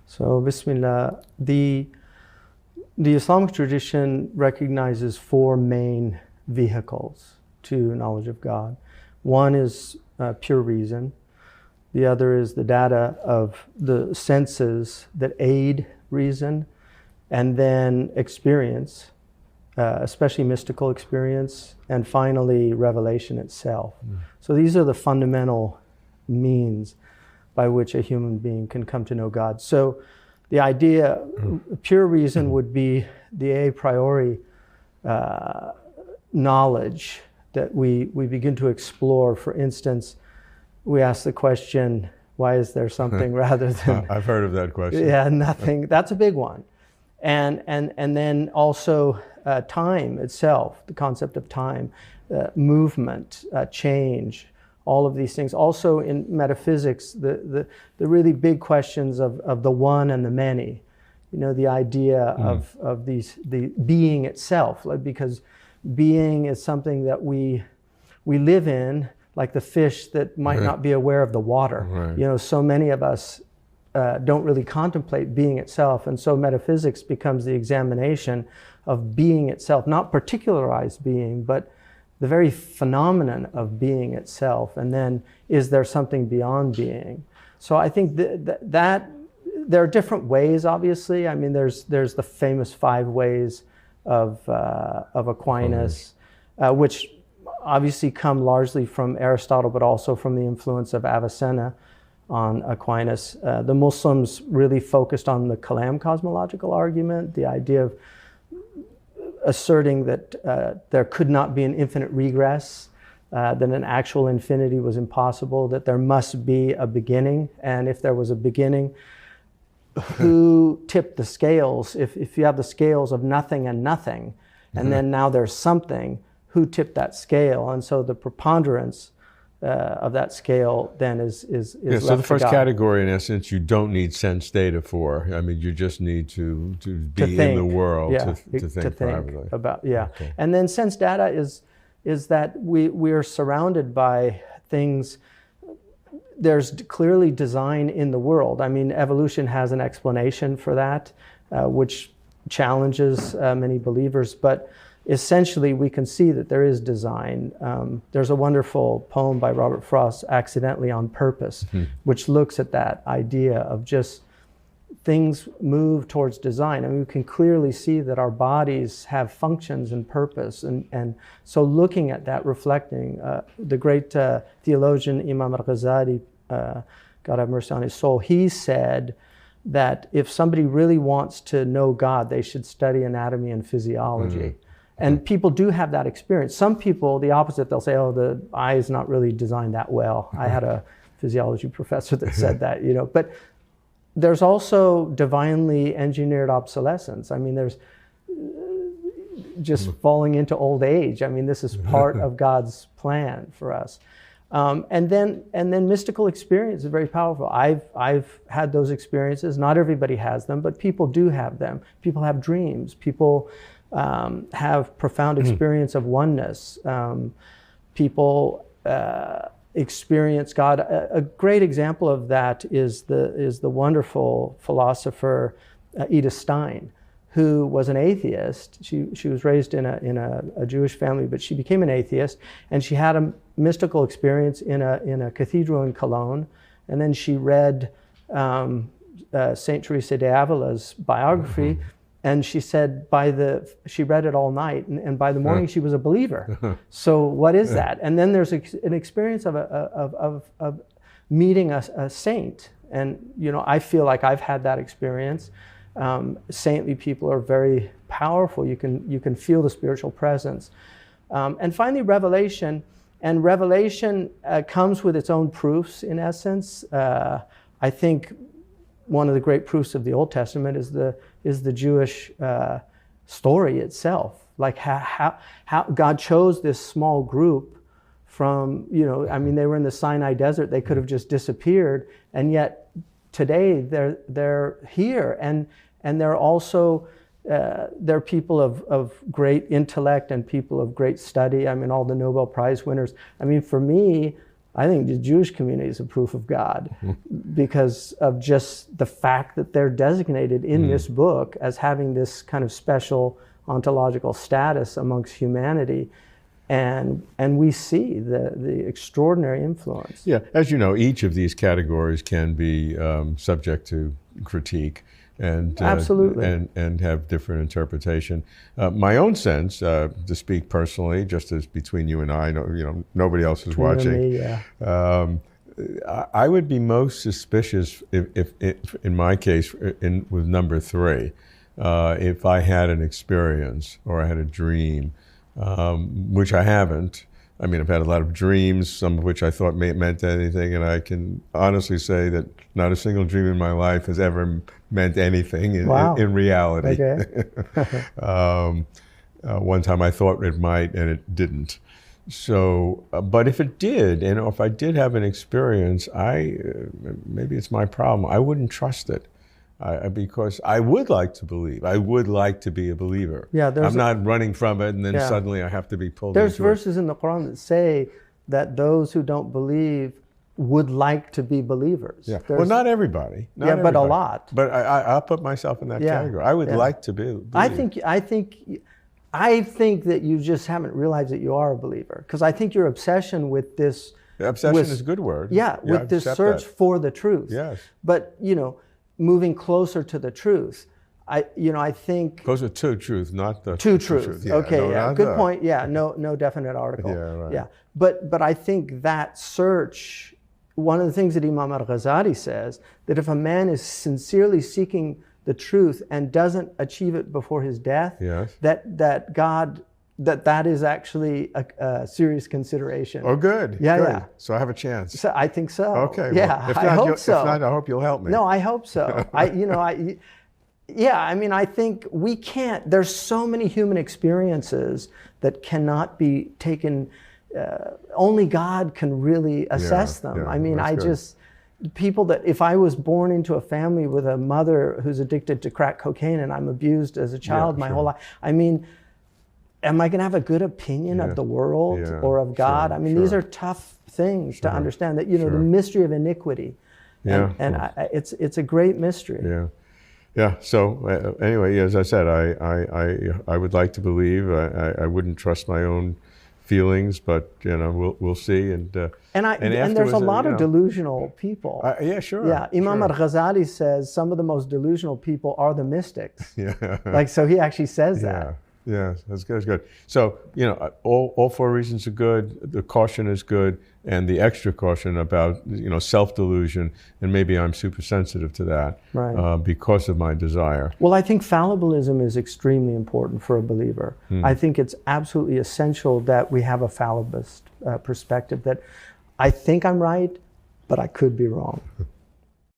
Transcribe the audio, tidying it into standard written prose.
So, Bismillah, the Islamic tradition recognizes four main vehicles to knowledge of God. One is pure reason. The other is the data of the senses that aid reason, and then experience, especially mystical experience, and finally revelation itself. So these are the fundamental means by which a human being can come to know God. So the idea, pure reason would be the a priori knowledge that we begin to explore. For instance, we ask the question, why is there something rather than... I've heard of that question. Yeah, nothing. That's a big one. And then also time itself, the concept of time, movement, change, all of these things. Also in metaphysics, the really big questions of the one and the many. You know, the idea of the being itself, because being is something that we live in, like the fish that might not be aware of the water. Right. You know, so many of us don't really contemplate being itself, and so metaphysics becomes the examination of being itself, not particularized being, but the very phenomenon of being itself. And then, is there something beyond being? So I think that there are different ways, obviously. I mean, there's the famous 5 ways of Aquinas, which obviously come largely from Aristotle, but also from the influence of Avicenna on Aquinas. The Muslims really focused on the Kalam cosmological argument, the idea of asserting that there could not be an infinite regress, that an actual infinity was impossible, that there must be a beginning, and if there was a beginning, who tipped the scales? If you have the scales of nothing and nothing, and then now there's something, who tipped that scale? And so the preponderance of that scale then is left so the to first God. category, in essence, you don't need sense data for. I mean, you just need to be in the world, to think privately. About, And then sense data is that we are surrounded by things. There's clearly design in the world. I mean, evolution has an explanation for that, which challenges many believers, but essentially we can see that there is design. There's a wonderful poem by Robert Frost, Accidentally on Purpose, which looks at that idea of just things move towards design. I mean, we can clearly see that our bodies have functions and purpose. And so looking at that, reflecting, the great theologian Imam al-Ghazali, God have mercy on his soul, he said that if somebody really wants to know God, they should study anatomy and physiology. And people do have that experience. Some people, the opposite, they'll say, oh, the eye is not really designed that well. I had a physiology professor that said that, you know. But there's also divinely engineered obsolescence. I mean, there's just falling into old age. I mean, this is part of God's plan for us. And then mystical experience is very powerful. I've had those experiences. Not everybody has them, but people do have them. People have dreams. People have profound experience of oneness. People experience God. A great example of that is the wonderful philosopher Edith Stein, who was an atheist. She was raised in a Jewish family, but she became an atheist, and she had a mystical experience in a cathedral in Cologne, and then she read Saint Teresa de Avila's biography. And she said she read it all night, and by the morning she was a believer. So what is that? And then there's an experience of meeting a saint. And you know, I feel like I've had that experience. Saintly people are very powerful. You can feel the spiritual presence. And finally, revelation. And revelation comes with its own proofs, in essence. I think one of the great proofs of the Old Testament is the Jewish story itself. Like how God chose this small group from, you know, I mean, they were in the Sinai desert. They could have just disappeared, and yet today they're here, and they're also they're people of great intellect and people of great study. I mean, all the Nobel Prize winners. I mean, for me, I think the Jewish community is a proof of God because of just the fact that they're designated in this book as having this kind of special ontological status amongst humanity. And we see the extraordinary influence. Yeah, as you know, each of these categories can be subject to critique and absolutely, and have different interpretation. My own sense, to speak personally, just as between you and I, nobody else is watching. Me, yeah. I would be most suspicious if in my case, with number 3, if I had an experience or I had a dream. Which I haven't. I mean, I've had a lot of dreams, some of which I thought meant anything, and I can honestly say that not a single dream in my life has ever meant anything in reality. Okay. One time I thought it might, and it didn't. So, but if it did, and if I did have an experience, maybe it's my problem, I wouldn't trust it. Because I would like to believe. I would like to be a believer. Yeah, I'm not running from it and then suddenly I have to be pulled into it. There's verses in the Quran that say that those who don't believe would like to be believers. Yeah. Well, not everybody. Not everybody. But a lot. But I'll put myself in that category. I would like to believe. I think that you just haven't realized that you are a believer. Because I think your obsession with this... Obsession is a good word. Yeah, with this search for the truth. Yes. But, moving closer to the truth. I think closer to truth, not the to truth. Yeah, okay, good point. Yeah, no definite article. Yeah, right. Yeah, but I think that search. One of the things that Imam al-Ghazali says, that if a man is sincerely seeking the truth and doesn't achieve it before his death, that is actually a serious consideration. Oh, good. Yeah, good. yeah. So I have a chance. So I think so. Okay. Yeah, well, I hope so. If not, I hope you'll help me. No, I hope so. I think we can't. There's so many human experiences that cannot be taken. Only God can really assess them. Yeah, I mean, people that, if I was born into a family with a mother who's addicted to crack cocaine and I'm abused as a child my whole life, I mean, am I going to have a good opinion of the world or of God? I mean, these are tough things to understand, that, the mystery of iniquity. And it's a great mystery. Yeah. Yeah. So anyway, as I said, I would like to believe. I wouldn't trust my own feelings, but we'll see. And there's a lot of delusional people. Yeah, sure. Yeah, Imam al-Ghazali says some of the most delusional people are the mystics. Yeah. So he actually says that. Yeah, that's good. That's good. So all 4 reasons are good. The caution is good, and the extra caution about self-delusion, and maybe I'm super sensitive to that, because of my desire. Well, I think fallibilism is extremely important for a believer. I think it's absolutely essential that we have a fallibilist perspective. That I think I'm right, but I could be wrong.